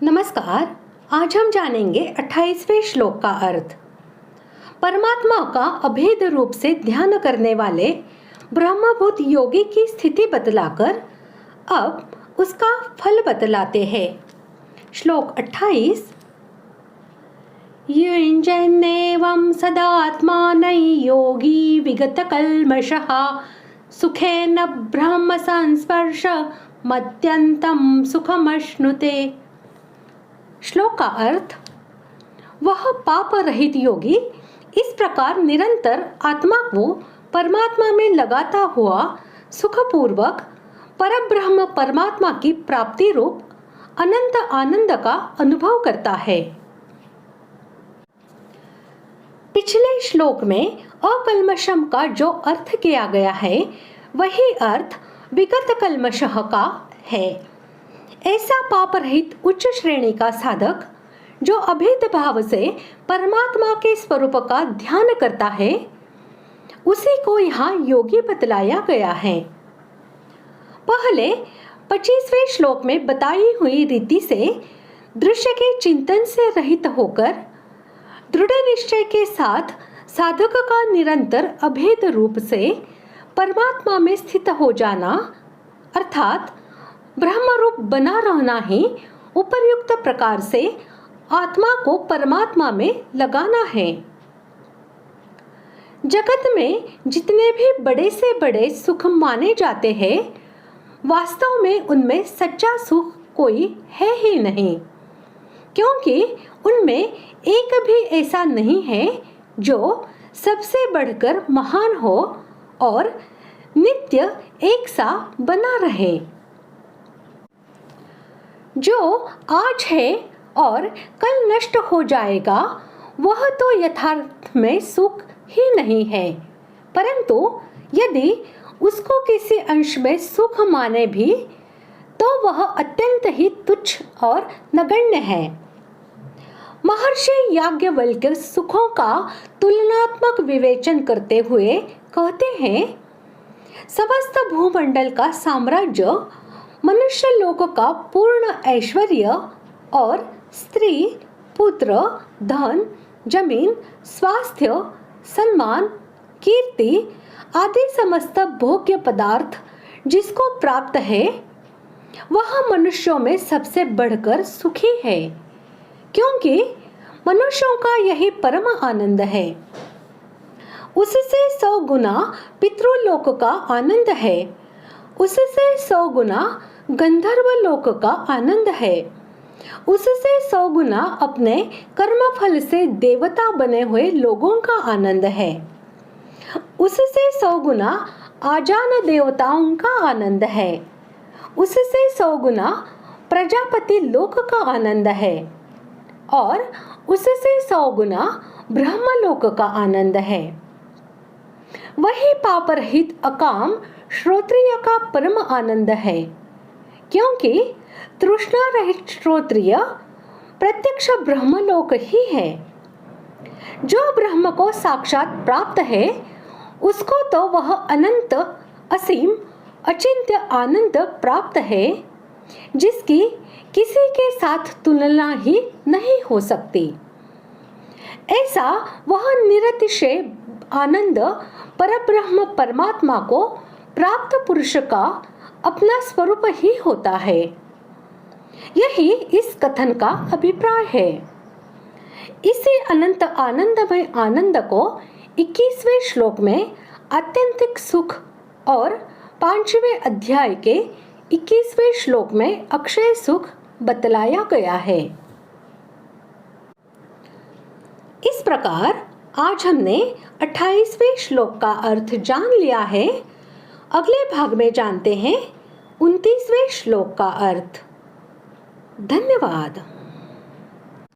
नमस्कार। आज हम जानेंगे 28वें श्लोक का अर्थ। परमात्मा का अभेद रूप से ध्यान करने वाले ब्रह्मभूत योगी की स्थिति बतलाकर अब उसका फल बतलाते हैं। श्लोक 28। युञ्जन्नेवं सदात्मान योगी विगत कल्मषः सुखेन ब्रह्म संस्पर्श मत्यन्तं सुखमश्नुते। श्लोक का अर्थ, वह पाप रहित योगी इस प्रकार निरंतर आत्मा को परमात्मा में लगाता हुआ सुखपूर्वक परब्रह्म परमात्मा की प्राप्ति रूप अनंत आनंद का अनुभव करता है। पिछले श्लोक में अकल्मषम का जो अर्थ किया गया है वही अर्थ विगत कल्मषः का है। ऐसा पाप रहित उच्च श्रेणी का साधक जो अभेद भाव से परमात्मा के स्वरूप का ध्यान करता है, उसी को यहाँ योगी बतलाया गया है। पहले 25वें श्लोक में बताई हुई रीति से दृश्य के चिंतन से रहित होकर दृढ़ निश्चय के साथ साधक का निरंतर अभेद रूप से परमात्मा में स्थित हो जाना अर्थात ब्रह्म रूप बना रहना ही उपर्युक्त प्रकार से आत्मा को परमात्मा में लगाना है। जगत में जितने भी बड़े से बड़े सुख माने जाते हैं, वास्तव में उनमें सच्चा सुख कोई है ही नहीं, क्योंकि उनमें एक भी ऐसा नहीं है जो सबसे बढ़कर महान हो और नित्य एक सा बना रहे। जो आज है और कल नष्ट हो जाएगा वह तो यथार्थ में सुख ही नहीं है, परंतु यदि उसको किसी अंश में सुख माने भी तो वह अत्यंत ही तुच्छ और नगण्य है। महर्षि याज्ञवल्क्य सुखों का तुलनात्मक विवेचन करते हुए कहते हैं, समस्त भूमंडल का साम्राज्य, मनुष्य लोक का पूर्ण ऐश्वर्य और स्त्री, पुत्र, धन, जमीन, स्वास्थ्य, सम्मान, कीर्ति आदि समस्त भोग्य पदार्थ जिसको प्राप्त है, वह मनुष्यों में सबसे बढ़कर सुखी है, क्योंकि मनुष्यों का यही परम आनंद है। उससे 100 गुना पितृलोक का आनंद है, उससे 100 गुना गंधर्व लोक का आनंद है, उससे 100 गुना अपने कर्मफल से देवता बने हुए लोगों का आनंद है, उससे 100 गुना आजान देवताओं का आनंद है, उससे 100 गुना प्रजापति लोक का आनंद है और उससे 100 गुना ब्रह्मलोक का आनंद है। वही पाप रहित अकाम श्रोत्रिय का परम आनंद है, क्योंकि तृष्णा रहित श्रोत्रिय प्रत्यक्ष ब्रह्मलोक ही है। जो ब्रह्म को साक्षात प्राप्त है उसको तो वह अनंत असीम अचिंत्य आनंद प्राप्त है, जिसकी किसी के साथ तुलना ही नहीं हो सकती। ऐसा वह निरतिशय आनंद परब्रह्म परमात्मा को प्राप्त पुरुष का अपना स्वरूप ही होता है। यही इस कथन का अभिप्राय है। इसी अनंत आनंदमय आनंद को 21वें श्लोक में आत्यंतिक सुख और 5वें अध्याय के 21वें श्लोक में अक्षय सुख बतलाया गया है। इस प्रकार आज हमने 28वें श्लोक का अर्थ जान लिया है। अगले भाग में जानते हैं 29वें श्लोक का अर्थ। धन्यवाद।